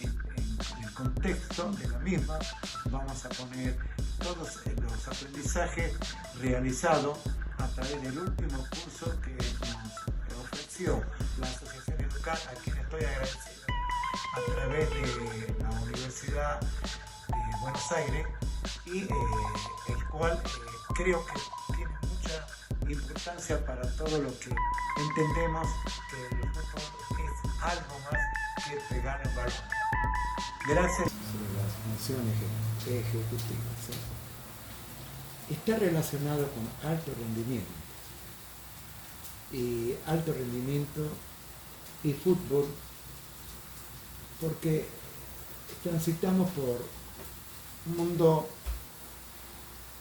en el contexto de la misma vamos a poner todos los aprendizajes realizados a través del último curso que nos ofreció la Asociación Educar, a quien estoy agradecido, a través de la Universidad de Buenos Aires, y el cual creo que tiene mucha importancia para todo lo que entendemos que el fútbol es algo más que pegar el balón. Gracias. Sobre las funciones ejecutivas, ¿sí? Está relacionado con alto rendimiento. Y alto rendimiento y fútbol, porque transitamos por un mundo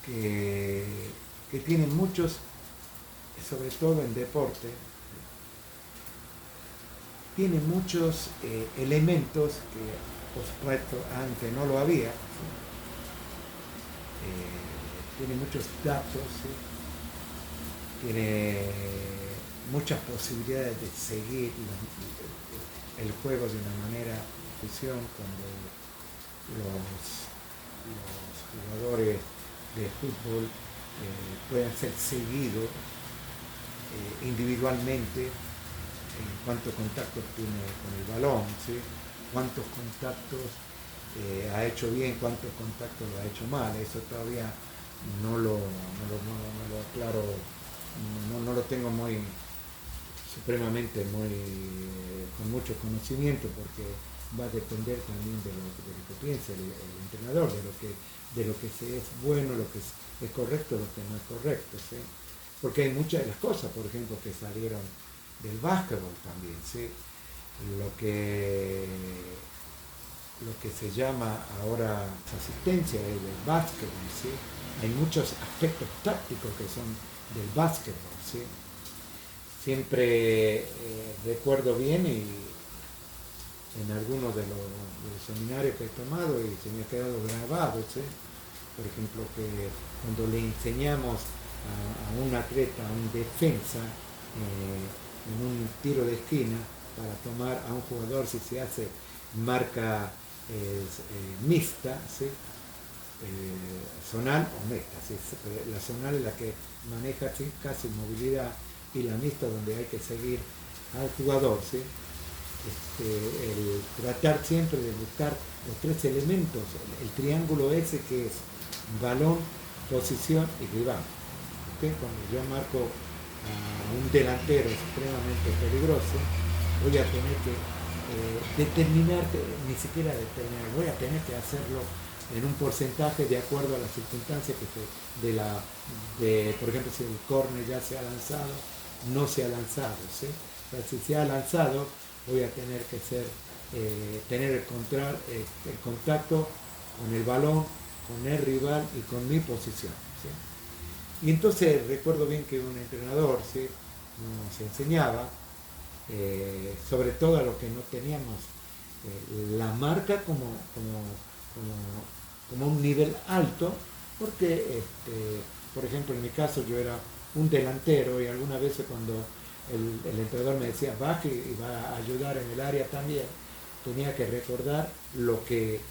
que tiene muchos, sobre todo en deporte, tiene muchos elementos que, por supuesto, antes no lo había. ¿Sí? Tiene muchos datos, ¿sí? Tiene muchas posibilidades de seguir el juego de una manera fusión cuando los jugadores de fútbol pueden ser seguidos individualmente en cuántos contactos tiene con el balón, ¿sí? Cuántos contactos ha hecho bien, cuántos contactos lo ha hecho mal. Eso todavía no lo aclaro, no lo tengo muy supremamente con mucho conocimiento, porque va a depender también de lo que piense el entrenador, de lo que es bueno, lo que es correcto, lo que no es correcto, ¿sí? Porque hay muchas de las cosas, por ejemplo, que salieron del básquetbol también, ¿sí? Lo que se llama ahora asistencia del básquetbol, ¿sí? Hay muchos aspectos tácticos que son del básquetbol, ¿sí? Siempre recuerdo bien, y en algunos de los seminarios que he tomado, y se me ha quedado grabado, ¿sí? Por ejemplo, que cuando le enseñamos a un atleta, a un defensa, en un tiro de esquina, para tomar a un jugador si se hace marca mixta, ¿sí? Zonal o mixta, ¿sí? La zonal es la que maneja, ¿sí?, casi movilidad, y la mixta donde hay que seguir al jugador, ¿sí? El tratar siempre de buscar los tres elementos, el triángulo ese que es balón, posición y rival. ¿Okay? Cuando yo marco a un delantero extremadamente peligroso, voy a tener que determinar, ni siquiera determinar, voy a tener que hacerlo en un porcentaje de acuerdo a las circunstancias por ejemplo, si el córner ya se ha lanzado, no se ha lanzado, ¿sí? Pero si se ha lanzado, voy a tener que tener el contacto con el balón, con el rival y con mi posición, ¿sí? Y entonces recuerdo bien que un entrenador, ¿sí?, nos enseñaba, sobre todo a los que no teníamos la marca como un nivel alto, porque, por ejemplo, en mi caso yo era un delantero, y algunas veces cuando el entrenador me decía baje y va a ayudar en el área también, tenía que recordar lo que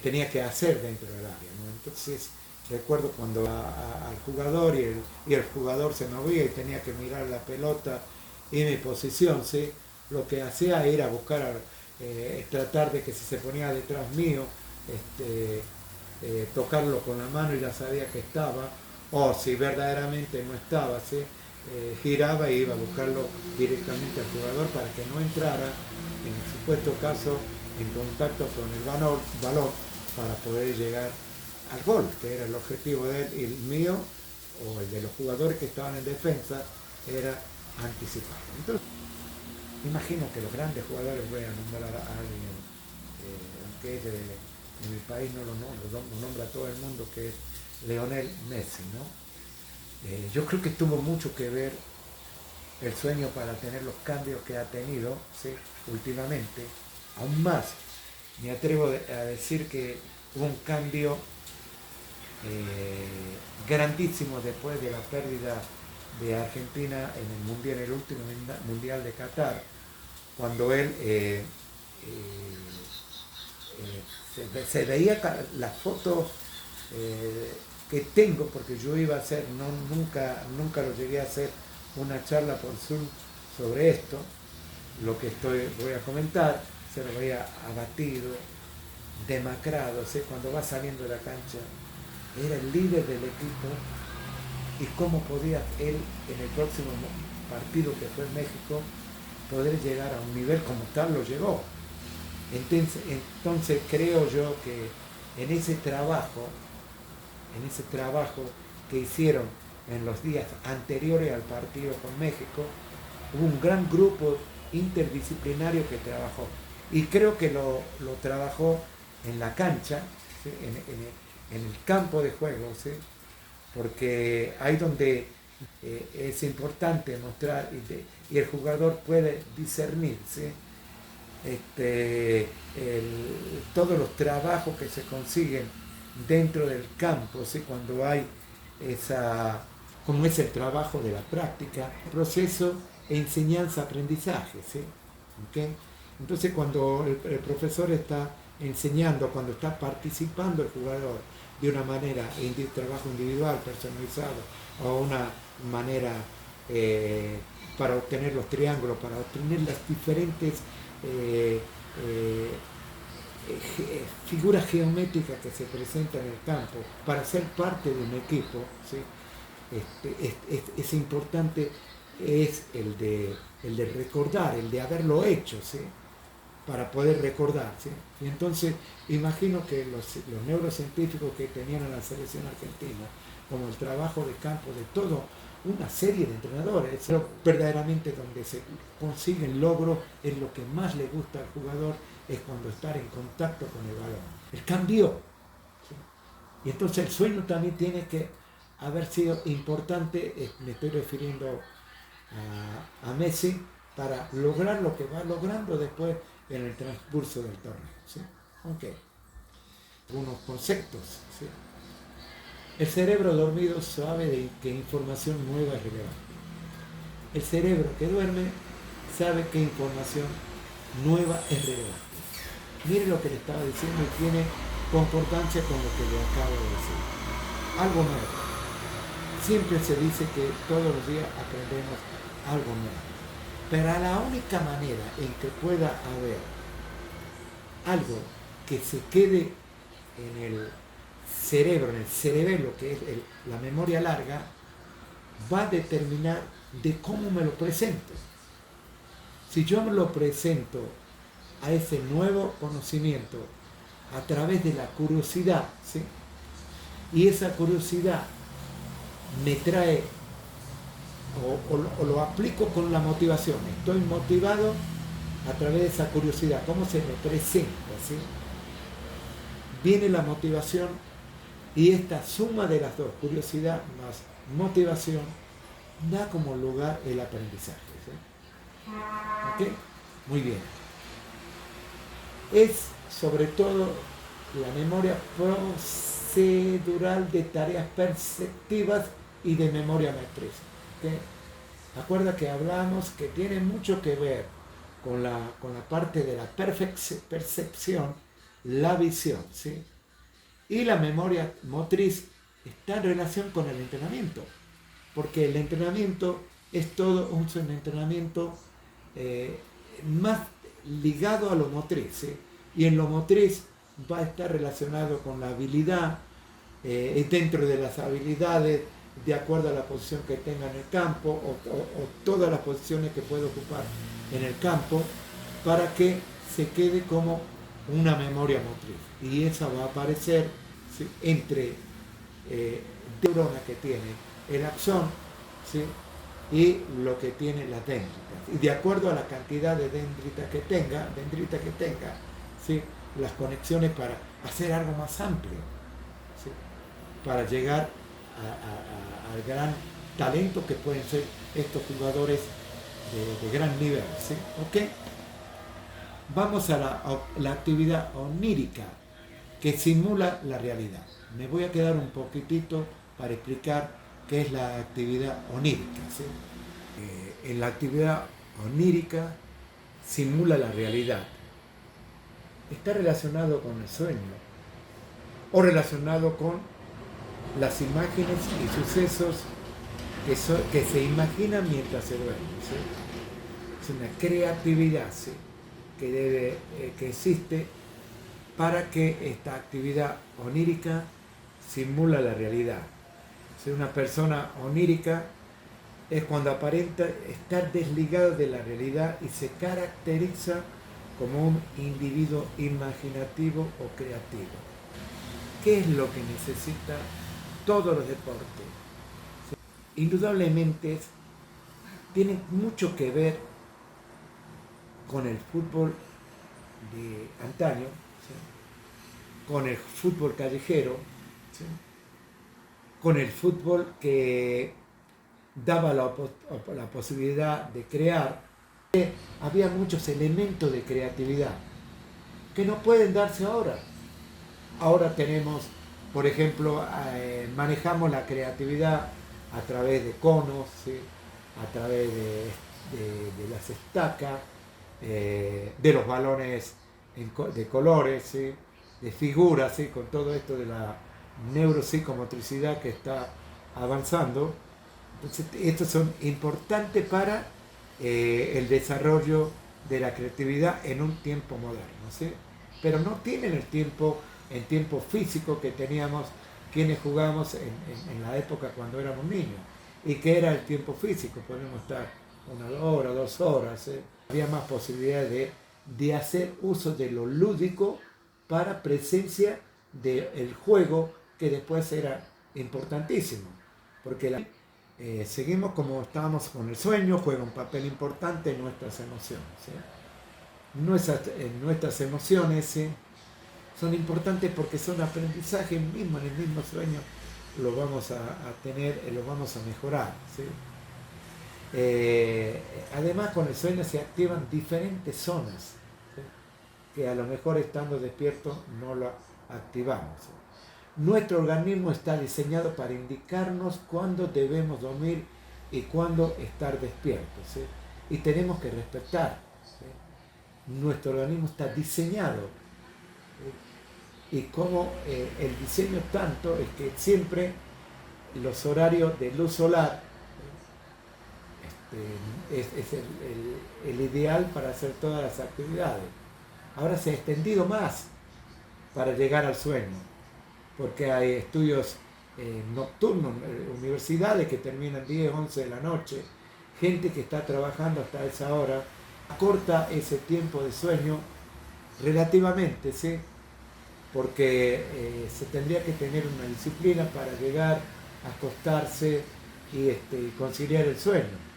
tenía que hacer dentro del área, ¿no? Entonces recuerdo cuando al jugador y el jugador se movía y tenía que mirar la pelota y mi posición, ¿sí? Lo que hacía era buscar, tratar de que si se ponía detrás mío, tocarlo con la mano y ya sabía que estaba, o si verdaderamente no estaba, ¿sí?, giraba e iba a buscarlo directamente al jugador para que no entrara, en el supuesto caso, en contacto con el balón para poder llegar al gol, que era el objetivo de él, y el mío, o el de los jugadores que estaban en defensa, era anticipar. Entonces, imagino que los grandes jugadores, voy a nombrar a alguien, aunque es en mi país no lo nombra todo el mundo, que es Lionel Messi, ¿no? Yo creo que tuvo mucho que ver el sueño para tener los cambios que ha tenido, ¿sí?, últimamente. Aún más, me atrevo a decir que hubo un cambio grandísimo después de la pérdida de Argentina en el último mundial de Qatar, cuando él se veía las fotos que tengo, porque yo iba a hacer, nunca lo llegué a hacer, una charla por Zoom sobre esto, lo que voy a comentar, se lo veía abatido, demacrado, ¿sí? Cuando va saliendo de la cancha, era el líder del equipo, y cómo podía él en el próximo partido que fue en México poder llegar a un nivel como tal lo llegó. Entonces creo yo que en ese trabajo que hicieron en los días anteriores al partido con México, hubo un gran grupo interdisciplinario que trabajó, y creo que lo trabajó en la cancha, ¿sí? en el campo de juego, ¿sí? Porque ahí donde es importante mostrar y el jugador puede discernir, ¿sí? Todos los trabajos que se consiguen dentro del campo, ¿sí? Cuando hay como es el trabajo de la práctica, proceso enseñanza-aprendizaje, ¿sí? ¿Okay? Entonces cuando el profesor está enseñando, cuando está participando el jugador de una manera, trabajo individual, personalizado, o una manera para obtener los triángulos, para obtener las diferentes figuras geométricas que se presentan en el campo, para ser parte de un equipo, ¿sí? Es importante, es el de recordar, el de haberlo hecho, ¿sí? Para poder recordar, ¿sí? Y entonces imagino que los neurocientíficos que tenían en la selección argentina, como el trabajo de campo de toda una serie de entrenadores, pero verdaderamente donde se consiguen logros, es lo que más le gusta al jugador, es cuando estar en contacto con el balón. El cambio, ¿sí? Y entonces el sueño también tiene que haber sido importante, me estoy refiriendo a Messi, para lograr lo que va logrando después en el transcurso del torneo, ¿sí? Okay. Algunos conceptos, ¿sí? El cerebro dormido sabe de que información nueva es relevante. El cerebro que duerme sabe que información nueva es relevante. Mire lo que le estaba diciendo y tiene concordancia con lo que le acabo de decir. Algo nuevo. Siempre se dice que todos los días aprendemos algo nuevo. Pero la única manera en que pueda haber algo que se quede en el cerebro, en el cerebelo, que es la memoria larga, va a determinar de cómo me lo presento. Si yo me lo presento a ese nuevo conocimiento a través de la curiosidad, ¿sí? Y esa curiosidad me trae o lo aplico con la motivación. Estoy motivado a través de esa curiosidad. ¿Cómo se me presenta? ¿Sí? Viene la motivación, y esta suma de las dos, curiosidad más motivación, da como lugar el aprendizaje. ¿Sí? ¿Okay? Muy bien. Es sobre todo la memoria procedural de tareas perceptivas y de memoria matriz. ¿Okay? Acuerda que hablamos que tiene mucho que ver con la parte de la percepción, la visión, ¿sí? Y la memoria motriz está en relación con el entrenamiento, porque el entrenamiento es todo un entrenamiento más ligado a lo motriz, ¿sí? Y en lo motriz va a estar relacionado con la habilidad, dentro de las habilidades, de acuerdo a la posición que tenga en el campo, o todas las posiciones que puede ocupar en el campo, para que se quede como una memoria motriz. Y esa va a aparecer, ¿sí? Entre neuronas que tiene el axón, ¿sí? Y lo que tiene la dendrita. Y de acuerdo a la cantidad de dendrita que tenga, ¿sí? Las conexiones para hacer algo más amplio, ¿sí? Para llegar al gran talento que pueden ser estos jugadores de gran nivel, ¿sí? ¿Okay? Vamos a la actividad onírica, que simula la realidad. Me voy a quedar un poquitito para explicar qué es la actividad onírica, ¿sí? En la actividad onírica simula la realidad, está relacionado con el sueño o relacionado con las imágenes y sucesos que se imaginan mientras se duerme, ¿sí? Es una creatividad, ¿sí? que existe para que esta actividad onírica simula la realidad. Si una persona onírica es cuando aparenta estar desligado de la realidad y se caracteriza como un individuo imaginativo o creativo. ¿Qué es lo que necesita todos los deportes? Indudablemente tiene mucho que ver con el fútbol de antaño, ¿sí? Con el fútbol callejero, ¿sí? Con el fútbol que daba la posibilidad de crear. Había muchos elementos de creatividad que no pueden darse ahora. Ahora tenemos, por ejemplo, manejamos la creatividad a través de conos, ¿sí? A través de las estacas, de los balones de colores, ¿sí? De figuras, ¿sí? Con todo esto de la neuropsicomotricidad que está avanzando. Entonces, estos son importantes para el desarrollo de la creatividad en un tiempo moderno, ¿sí? Pero no tienen el tiempo físico que teníamos quienes jugamos en la época cuando éramos niños. ¿Y qué era el tiempo físico? Podemos estar 1 hora, 2 horas. Había más posibilidades de hacer uso de lo lúdico para presencia del juego, que después era importantísimo. Porque seguimos como estábamos con el sueño, juega un papel importante en nuestras emociones, ¿sí? Nuestras emociones, ¿sí? Son importantes porque son aprendizaje mismo, en el mismo sueño lo vamos a tener, lo vamos a mejorar, ¿sí? Además, con el sueño se activan diferentes zonas, ¿sí? Que a lo mejor estando despiertos no lo activamos, ¿sí? Nuestro organismo está diseñado para indicarnos cuándo debemos dormir y cuándo estar despiertos, ¿sí? Y tenemos que respetar, ¿sí? Nuestro organismo está diseñado, ¿sí? Y como el diseño tanto es que siempre los horarios de luz solar es el ideal para hacer todas las actividades. Ahora se ha extendido más para llegar al sueño, porque hay estudios nocturnos, universidades que terminan 10, 11 de la noche, gente que está trabajando hasta esa hora, acorta ese tiempo de sueño relativamente, ¿sí? Porque se tendría que tener una disciplina para llegar a acostarse y conciliar el sueño.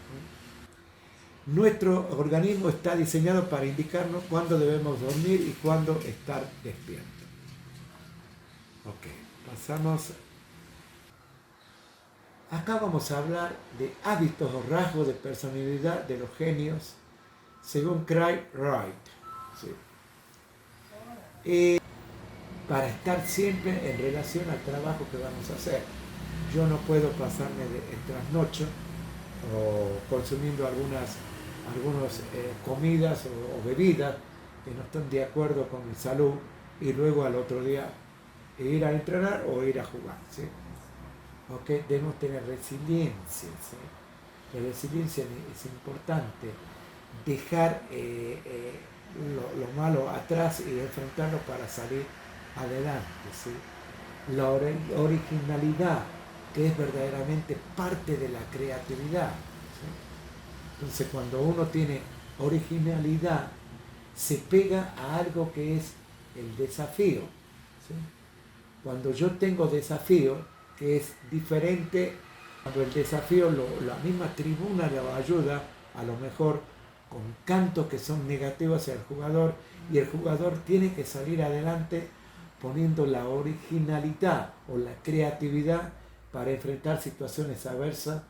Nuestro organismo está diseñado para indicarnos cuándo debemos dormir y cuándo estar despiertos. Ok, pasamos. Acá vamos a hablar de hábitos o rasgos de personalidad de los genios, según Craig Wright, ¿sí? Para estar siempre en relación al trabajo que vamos a hacer. Yo no puedo pasarme el trasnocho o consumiendo algunas comidas o bebidas que no están de acuerdo con mi salud y luego al otro día ir a entrenar o ir a jugar, ¿sí? Okay, debemos tener resiliencia, ¿sí? La resiliencia es importante, dejar lo malo atrás y enfrentarlo para salir adelante, ¿sí? La originalidad, que es verdaderamente parte de la creatividad, ¿sí? Entonces, cuando uno tiene originalidad, se pega a algo que es el desafío, ¿sí? Cuando yo tengo desafío, que es diferente, cuando el desafío, la misma tribuna lo ayuda, a lo mejor con cantos que son negativos hacia el jugador, y el jugador tiene que salir adelante poniendo la originalidad o la creatividad para enfrentar situaciones adversas,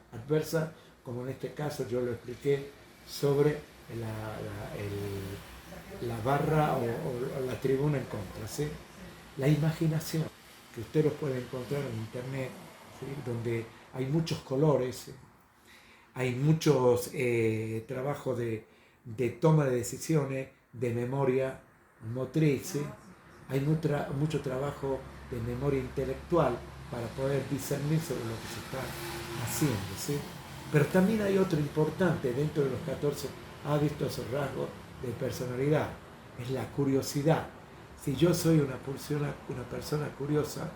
como en este caso yo lo expliqué sobre la barra o la tribuna en contra, ¿sí? La imaginación, que usted lo puede encontrar en internet, ¿sí? Donde hay muchos colores, ¿sí? Hay muchos trabajos de de toma de decisiones, de memoria motriz, ¿sí? Hay mucho trabajo de memoria intelectual para poder discernir sobre lo que se está haciendo, ¿sí? Pero también hay otro importante dentro de los 14 hábitos o rasgos de personalidad, es la curiosidad. Si yo soy una persona curiosa,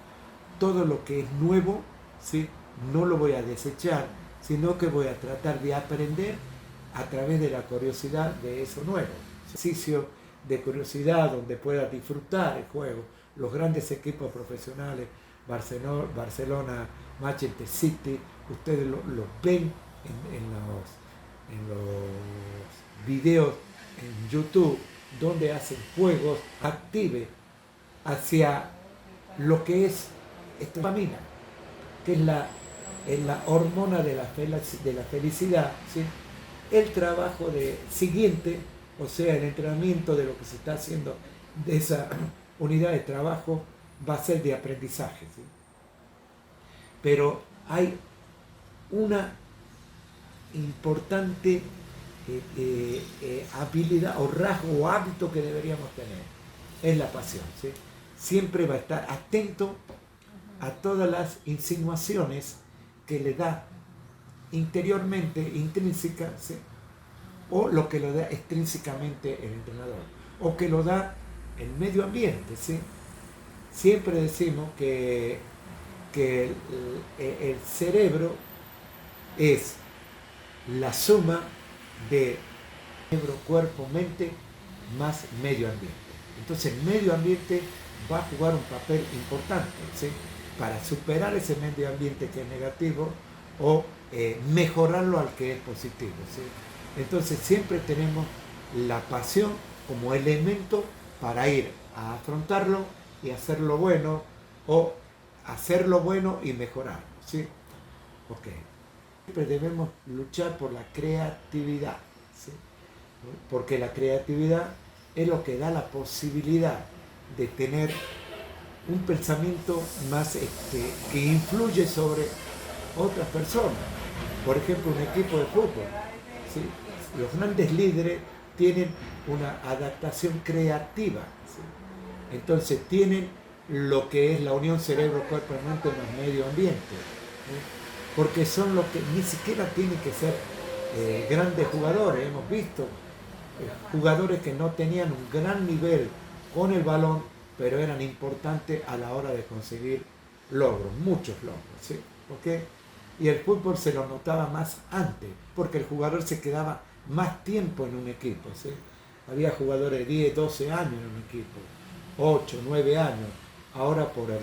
todo lo que es nuevo, ¿sí? No lo voy a desechar, sino que voy a tratar de aprender a través de la curiosidad de eso nuevo. Ejercicio de curiosidad donde pueda disfrutar el juego. Los grandes equipos profesionales, Barcelona, Manchester City, ustedes lo ven en los videos en YouTube, donde hacen juegos active hacia lo que es esta dopamina, que es la hormona de la felicidad, ¿sí? El trabajo siguiente, o sea, el entrenamiento de lo que se está haciendo de esa unidad de trabajo va a ser de aprendizaje, ¿sí? Pero hay una importante habilidad o rasgo o hábito que deberíamos tener, es la pasión, ¿sí? Siempre va a estar atento a todas las insinuaciones que le da interiormente, intrínseca, ¿sí? O lo que lo da extrínsecamente el entrenador, o que lo da el medio ambiente, ¿sí? Siempre decimos que el cerebro es la suma de cerebro, cuerpo, mente, más medio ambiente. Entonces el medio ambiente va a jugar un papel importante, ¿sí? Para superar ese medio ambiente que es negativo o mejorarlo al que es positivo, ¿sí? Entonces siempre tenemos la pasión como elemento para ir a afrontarlo y hacerlo bueno, o hacerlo bueno y mejorarlo, ¿sí? Ok. Siempre debemos luchar por la creatividad, ¿sí? Porque la creatividad es lo que da la posibilidad de tener un pensamiento más que influye sobre otras personas. Por ejemplo, un equipo de fútbol, ¿sí? Los grandes líderes tienen una adaptación creativa, ¿sí? Entonces tienen lo que es la unión cerebro, cuerpo y mente en el medio ambiente, ¿sí? Porque son los que ni siquiera tienen que ser grandes jugadores. Hemos visto jugadores que no tenían un gran nivel con el balón, pero eran importantes a la hora de conseguir logros, muchos logros, ¿sí? ¿Okay? Y el fútbol se lo notaba más antes, porque el jugador se quedaba más tiempo en un equipo, ¿sí? Había jugadores de 10, 12 años en un equipo, 8, 9 años. Ahora por lo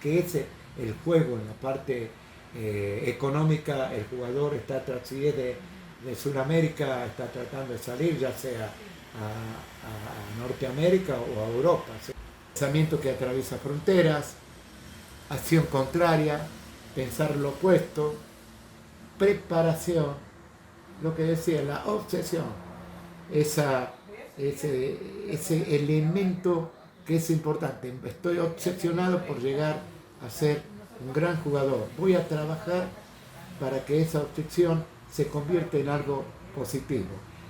que es el juego en la parte económica, el jugador está si es de Sudamérica, está tratando de salir, ya sea a Norteamérica o a Europa, ¿sí? Pensamiento que atraviesa fronteras, acción contraria, pensar lo opuesto, preparación, lo que decía, la obsesión, ese elemento que es importante. Estoy obsesionado por llegar a ser un gran jugador. Voy a trabajar para que esa obsesión se convierta en algo positivo.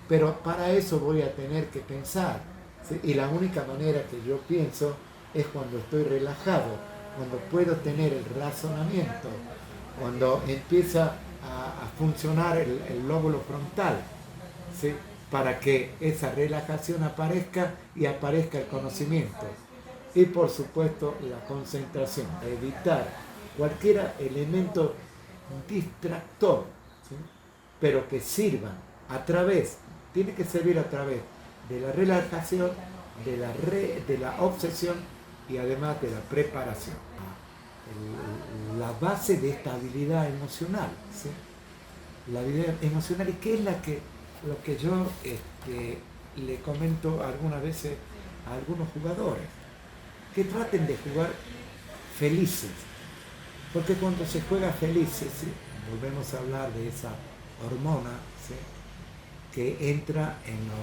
Pero para eso voy a tener que pensar, ¿sí? Y la única manera que yo pienso es cuando estoy relajado, cuando puedo tener el razonamiento, cuando empieza a funcionar el lóbulo frontal, ¿sí? Para que esa relajación aparezca y aparezca el conocimiento. Y por supuesto la concentración, evitar cualquier elemento distractor, ¿sí? Pero que sirva tiene que servir a través de la relajación, de la obsesión y además de la preparación. La base de esta habilidad emocional, ¿sí? La habilidad emocional, y que es lo que yo le comento algunas veces a algunos jugadores, que traten de jugar felices, porque cuando se juega felices, ¿sí? Volvemos a hablar de esa hormona, ¿sí? Que entra en los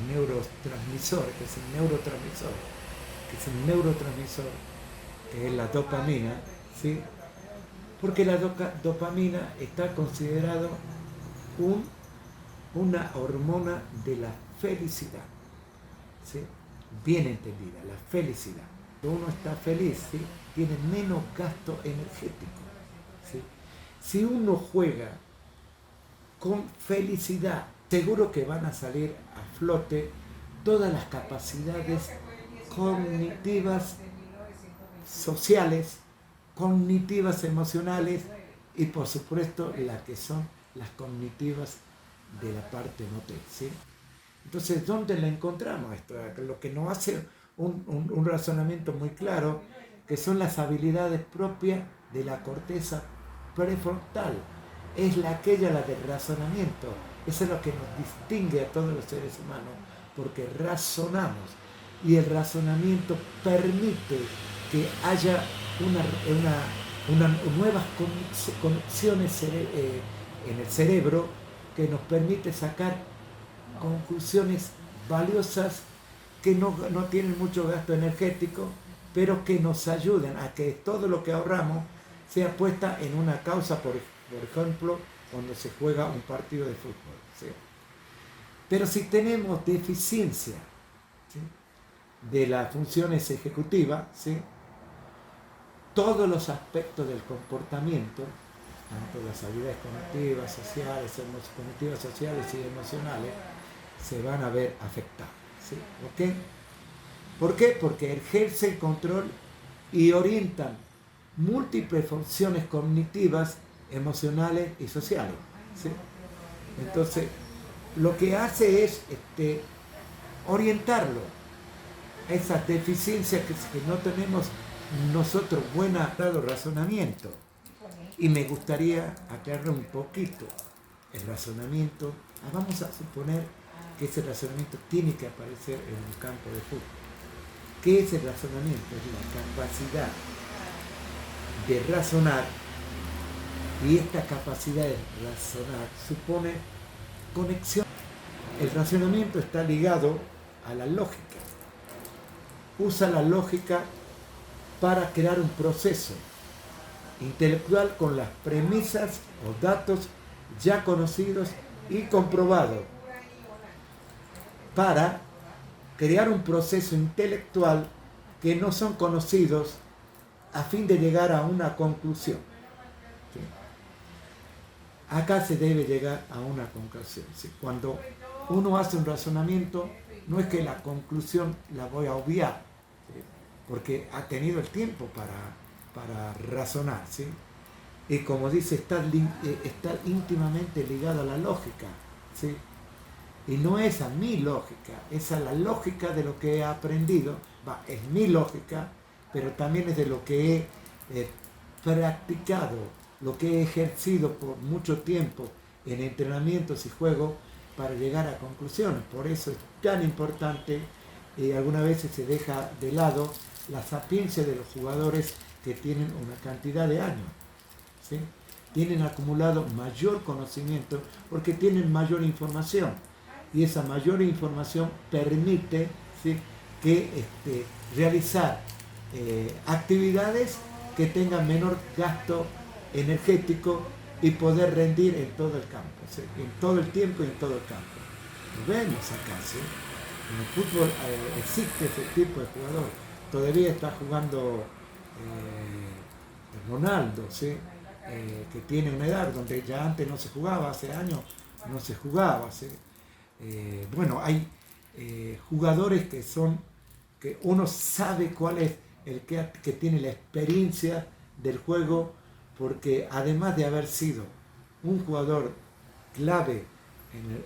neurotransmisores, que es el neurotransmisor, que es la dopamina, ¿sí? Porque la dopamina está considerado un una hormona de la felicidad, ¿sí? Bien entendida, la felicidad. Cuando uno está feliz, ¿sí? Tiene menos gasto energético, ¿sí? Si uno juega con felicidad, seguro que van a salir a flote todas las capacidades cognitivas, sociales, cognitivas emocionales y por supuesto las que son las cognitivas de la parte motriz, ¿sí? Entonces, ¿dónde la encontramos esto? Lo que nos hace un razonamiento muy claro, que son las habilidades propias de la corteza prefrontal. Es la del razonamiento. Eso es lo que nos distingue a todos los seres humanos, porque razonamos. Y el razonamiento permite que haya nuevas conexiones en el cerebro que nos permite sacar conclusiones valiosas que no tienen mucho gasto energético, pero que nos ayudan a que todo lo que ahorramos sea puesta en una causa, por ejemplo, cuando se juega un partido de fútbol, ¿sí? Pero si tenemos deficiencia, ¿sí?, de las funciones ejecutivas, ¿sí?, todos los aspectos del comportamiento, tanto las habilidades cognitivas, sociales y emocionales, se van a ver afectadas, ¿sí? ¿Ok? ¿Por qué? Porque ejerce el control y orientan múltiples funciones cognitivas, emocionales y sociales, ¿sí? Entonces, lo que hace es orientarlo a esas deficiencias que no tenemos nosotros buen razonamiento. Y me gustaría aclarar un poquito el razonamiento. Vamos a suponer que ese razonamiento tiene que aparecer en un campo de fútbol. ¿Qué es el razonamiento? Es la capacidad de razonar, y esta capacidad de razonar supone conexión. El razonamiento está ligado a la lógica. Usa la lógica para crear un proceso intelectual con las premisas o datos ya conocidos y comprobados, para crear un proceso intelectual que no son conocidos a fin de llegar a una conclusión, ¿sí? Acá se debe llegar a una conclusión, ¿sí? Cuando uno hace un razonamiento, no es que la conclusión la voy a obviar, ¿sí?, porque ha tenido el tiempo para razonar, ¿sí? Y como dice, está íntimamente ligado a la lógica, ¿sí? Y no es a mi lógica, es a la lógica de lo que he aprendido. Es mi lógica, pero también es de lo que he practicado, lo que he ejercido por mucho tiempo en entrenamientos y juegos para llegar a conclusiones. Por eso es tan importante, y algunas veces se deja de lado la sapiencia de los jugadores que tienen una cantidad de años, ¿sí? Tienen acumulado mayor conocimiento porque tienen mayor información, y esa mayor información permite, ¿sí?, que realizar actividades que tengan menor gasto energético y poder rendir en todo el campo, ¿sí?, en todo el tiempo y en todo el campo. Lo vemos acá, ¿sí? En el fútbol existe ese tipo de jugador. Todavía está jugando Ronaldo, ¿sí?, que tiene una edad donde ya antes no se jugaba, hace años no se jugaba, ¿sí? Bueno, hay jugadores que uno sabe cuál es el que tiene la experiencia del juego, porque además de haber sido un jugador clave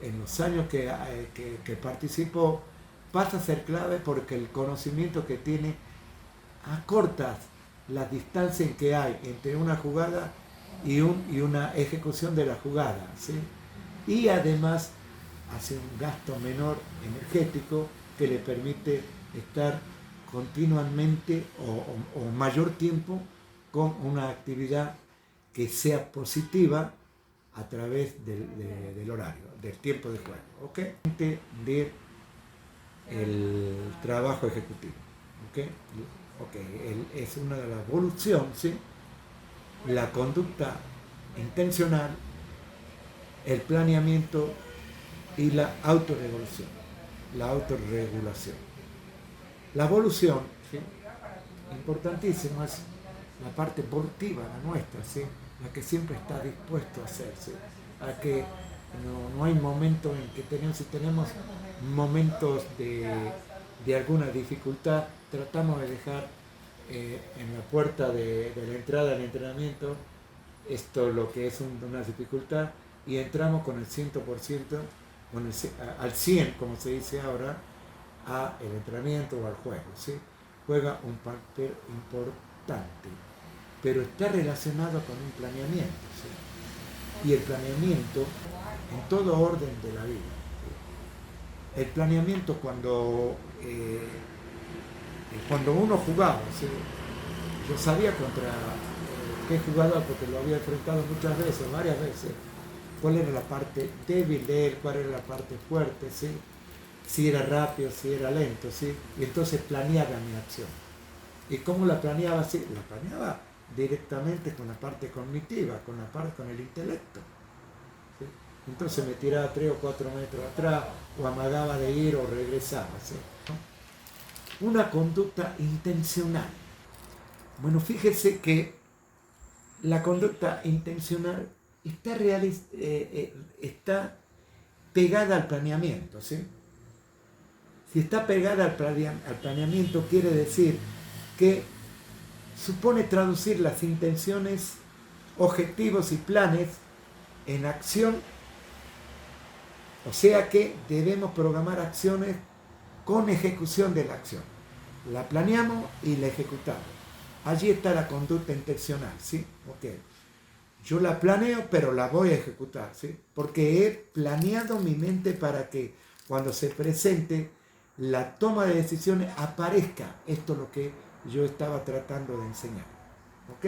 en los años que participó, pasa a ser clave porque el conocimiento que tiene acorta la distancia en que hay entre una jugada y una ejecución de la jugada, ¿sí? Y además hace un gasto menor energético que le permite estar continuamente o mayor tiempo con una actividad que sea positiva a través del horario, del tiempo de juego, ¿ok? De el trabajo ejecutivo, ¿ok? Es una de las evoluciones, ¿sí? La conducta intencional, el planeamiento y la autorregulación. La autorregulación. La evolución, ¿sí? Importantísimo, es la parte evolutiva, la nuestra, ¿sí? La que siempre está dispuesto a hacerse, a que no hay momentos en que si tenemos momentos de alguna dificultad, tratamos de dejar en la puerta de la entrada al entrenamiento esto lo que es una dificultad y entramos con el 100%, al 100, como se dice ahora, al entrenamiento o al juego, ¿sí? Juega un papel importante, pero está relacionado con un planeamiento, ¿sí? Y el planeamiento en todo orden de la vida, ¿sí? El planeamiento cuando uno jugaba, ¿sí? Yo sabía contra qué jugador, porque lo había enfrentado muchas veces, varias veces, cuál era la parte débil de él, cuál era la parte fuerte, ¿sí? Si era rápido, si era lento, ¿sí? Y entonces planeaba mi acción. ¿Y cómo la planeaba? Sí, la planeaba directamente con la parte cognitiva, con el intelecto, ¿sí? Entonces me tiraba 3 o 4 metros atrás, o amagaba de ir o regresaba, ¿sí? Una conducta intencional. Bueno, fíjese que la conducta intencional está pegada al planeamiento, ¿sí? Si está pegada al planeamiento, quiere decir que supone traducir las intenciones, objetivos y planes en acción, o sea que debemos programar acciones con ejecución de la acción. La planeamos y la ejecutamos. Allí está la conducta intencional, ¿sí? Ok. Yo la planeo, pero la voy a ejecutar, ¿sí? Porque he planeado mi mente para que cuando se presente la toma de decisiones aparezca. Esto es lo que yo estaba tratando de enseñar, ¿ok?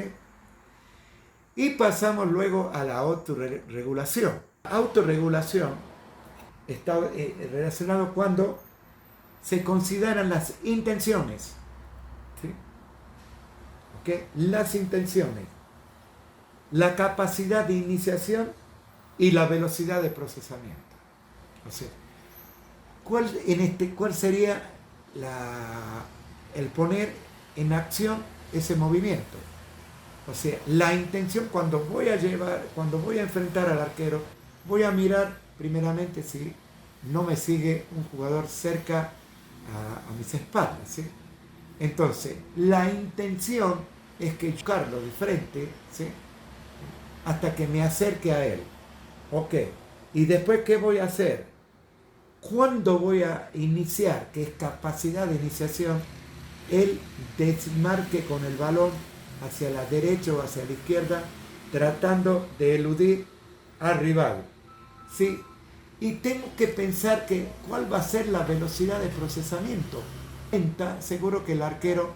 Y pasamos luego a la autorregulación. La autorregulación está relacionado cuando se consideran las intenciones, ¿sí? ¿Okay? Las intenciones, la capacidad de iniciación y la velocidad de procesamiento. O sea, ¿cuál sería el poner en acción ese movimiento? O sea, la intención cuando voy a enfrentar al arquero, voy a mirar primeramente si no me sigue un jugador cerca a mis espaldas, ¿sí? Entonces, la intención es que yo buscarlo de frente, ¿sí? Hasta que me acerque a él. Ok. ¿Y después qué voy a hacer? ¿Cuándo voy a iniciar? Que es capacidad de iniciación. Él desmarque con el balón hacia la derecha o hacia la izquierda, tratando de eludir al rival, ¿sí? Y tengo que pensar cuál va a ser la velocidad de procesamiento. Seguro que el arquero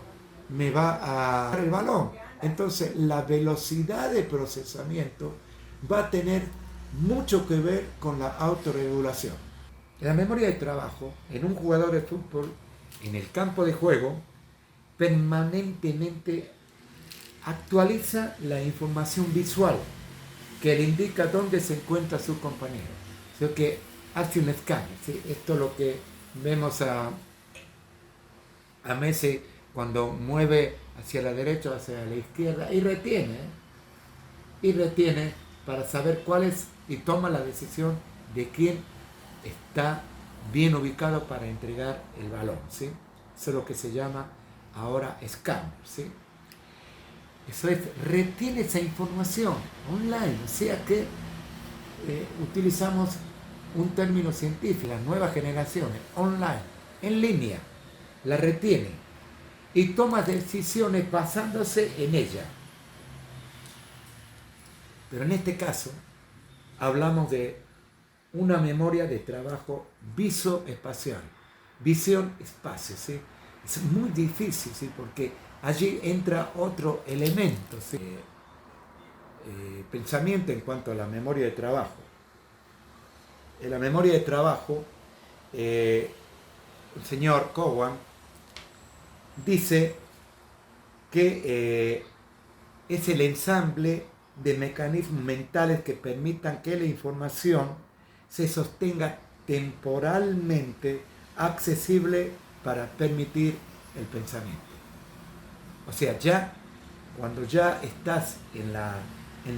me va a dar el balón. Entonces la velocidad de procesamiento va a tener mucho que ver con la autorregulación. La memoria de trabajo en un jugador de fútbol, en el campo de juego, permanentemente actualiza la información visual que le indica dónde se encuentra su compañero. O sea que hace un escáner, ¿sí? Esto es lo que vemos a Messi cuando mueve hacia la derecha o hacia la izquierda y retiene para saber cuál es y toma la decisión de quién está bien ubicado para entregar el balón, ¿sí? Eso es lo que se llama ahora escáner, ¿sí? Eso es, retiene esa información online, o sea que utilizamos un término científico, las nuevas generaciones, online, en línea, la retiene y toma decisiones basándose en ella. Pero en este caso hablamos de una memoria de trabajo visoespacial, visión-espacio, ¿sí? Es muy difícil, ¿sí? Porque allí entra otro elemento, ¿sí? Pensamiento en cuanto a la memoria de trabajo. En la memoria de trabajo, el señor Cowan dice que es el ensamble de mecanismos mentales que permitan que la información se sostenga temporalmente accesible para permitir el pensamiento. O sea, ya cuando ya estás en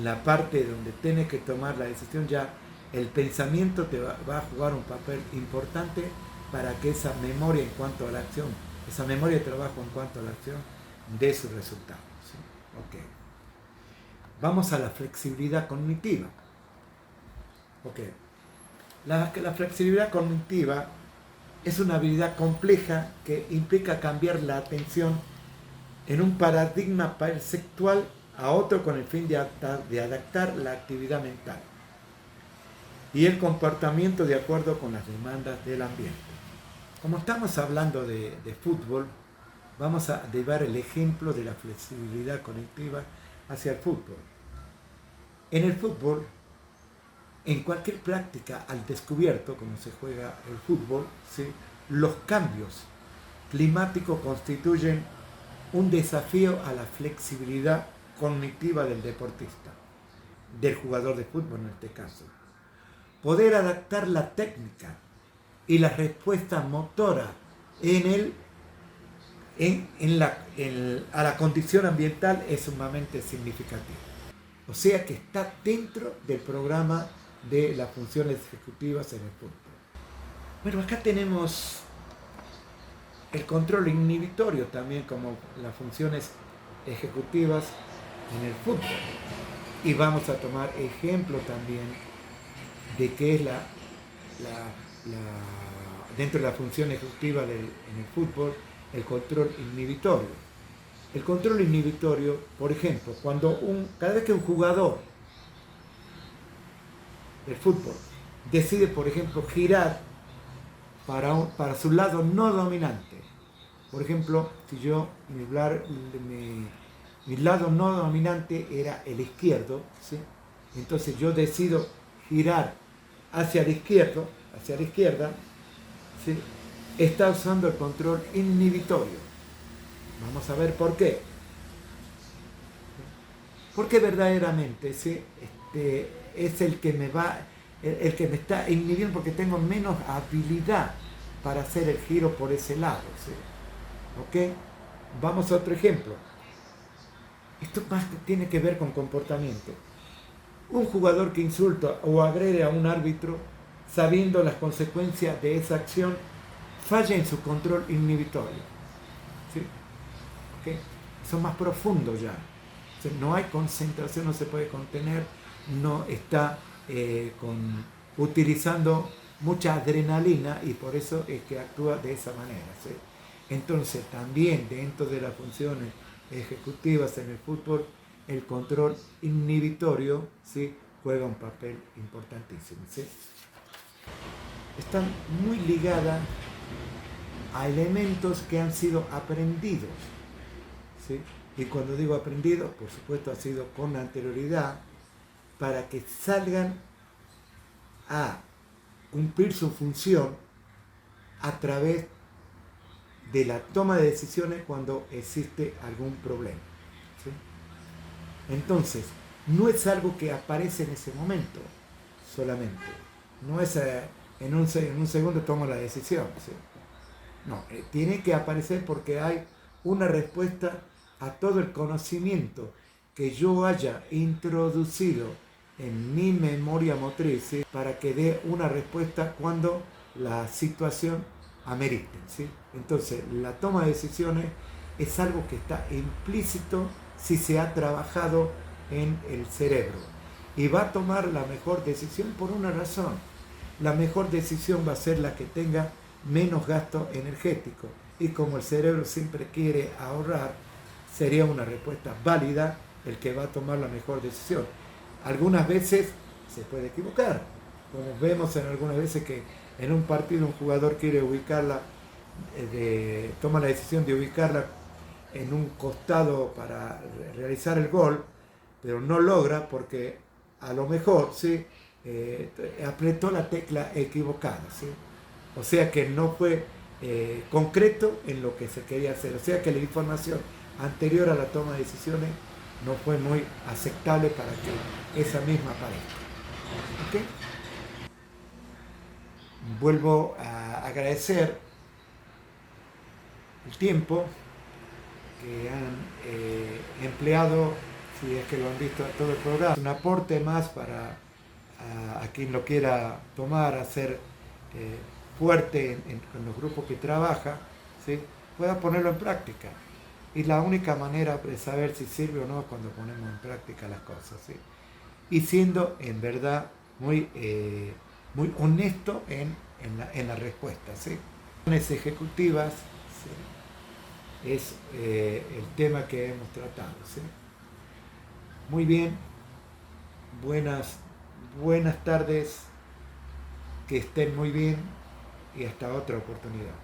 la parte donde tienes que tomar la decisión, ya el pensamiento te va a jugar un papel importante para que esa memoria en cuanto a la acción, esa memoria de trabajo en cuanto a la acción, dé su resultado. ¿Sí? Okay. Vamos a la flexibilidad cognitiva. Okay. La flexibilidad cognitiva es una habilidad compleja que implica cambiar la atención en un paradigma perceptual a otro con el fin de adaptar la actividad mental y el comportamiento de acuerdo con las demandas del ambiente. Como estamos hablando de fútbol, vamos a llevar el ejemplo de la flexibilidad cognitiva hacia el fútbol. En el fútbol, en cualquier práctica al descubierto, como se juega el fútbol, ¿sí?, los cambios climáticos constituyen un desafío a la flexibilidad cognitiva del deportista, del jugador de fútbol en este caso. Poder adaptar la técnica y la respuesta motora a la condición ambiental es sumamente significativo. O sea que está dentro del programa de las funciones ejecutivas en el fútbol. Bueno, acá tenemos el control inhibitorio también como las funciones ejecutivas en el fútbol. Y vamos a tomar ejemplo también de qué es dentro de la función ejecutiva en el fútbol, el control inhibitorio. El control inhibitorio, por ejemplo, cada vez que un jugador del fútbol decide, por ejemplo, girar para su lado no dominante. Por ejemplo, si mi lado no dominante era el izquierdo, ¿sí?, entonces yo decido girar hacia la izquierda, ¿sí?, está usando el control inhibitorio. Vamos a ver por qué. Porque verdaderamente, ¿sí?, es el que me está inhibiendo porque tengo menos habilidad para hacer el giro por ese lado, ¿sí? ¿Ok? Vamos a otro ejemplo. Esto más tiene que ver con comportamiento. Un jugador que insulta o agrede a un árbitro, sabiendo las consecuencias de esa acción, falla en su control inhibitorio. ¿Sí? ¿Ok? Eso es más profundo ya. O sea, no hay concentración, no se puede contener, no está utilizando mucha adrenalina y por eso es que actúa de esa manera, ¿sí? Entonces también dentro de las funciones ejecutivas en el fútbol, el control inhibitorio, ¿sí?, juega un papel importantísimo, ¿sí? Están muy ligadas a elementos que han sido aprendidos, ¿sí? Y cuando digo aprendido, por supuesto ha sido con anterioridad, para que salgan a cumplir su función a través de la toma de decisiones cuando existe algún problema, ¿sí? Entonces, no es algo que aparece en ese momento solamente, no es en un segundo tomo la decisión, ¿sí? No, tiene que aparecer porque hay una respuesta a todo el conocimiento que yo haya introducido en mi memoria motriz, ¿sí?, para que dé una respuesta cuando la situación amerite, ¿sí? Entonces, la toma de decisiones es algo que está implícito si se ha trabajado en el cerebro y va a tomar la mejor decisión por una razón. La mejor decisión va a ser la que tenga menos gasto energético y como el cerebro siempre quiere ahorrar, sería una respuesta válida el que va a tomar la mejor decisión. Algunas veces se puede equivocar, como vemos en algunas veces que en un partido un jugador quiere ubicarla, toma la decisión de ubicarla en un costado para realizar el gol, pero no logra porque a lo mejor, ¿sí?, apretó la tecla equivocada, ¿sí? O sea que no fue concreto en lo que se quería hacer, o sea que la información anterior a la toma de decisiones no fue muy aceptable para que esa misma aparezca. ¿Okay? vuelvo a agradecer el tiempo que han empleado, si es que lo han visto todo el programa. Un aporte más para a quien lo quiera tomar, hacer fuerte con los grupos que trabaja, ¿sí? Pueda ponerlo en práctica. Y la única manera de saber si sirve o no es cuando ponemos en práctica las cosas, ¿sí? Y siendo en verdad muy honesto en la respuesta, ¿sí? Las ejecutivas, ¿sí? Es el tema que hemos tratado, ¿sí? Muy bien, buenas tardes, que estén muy bien y hasta otra oportunidad.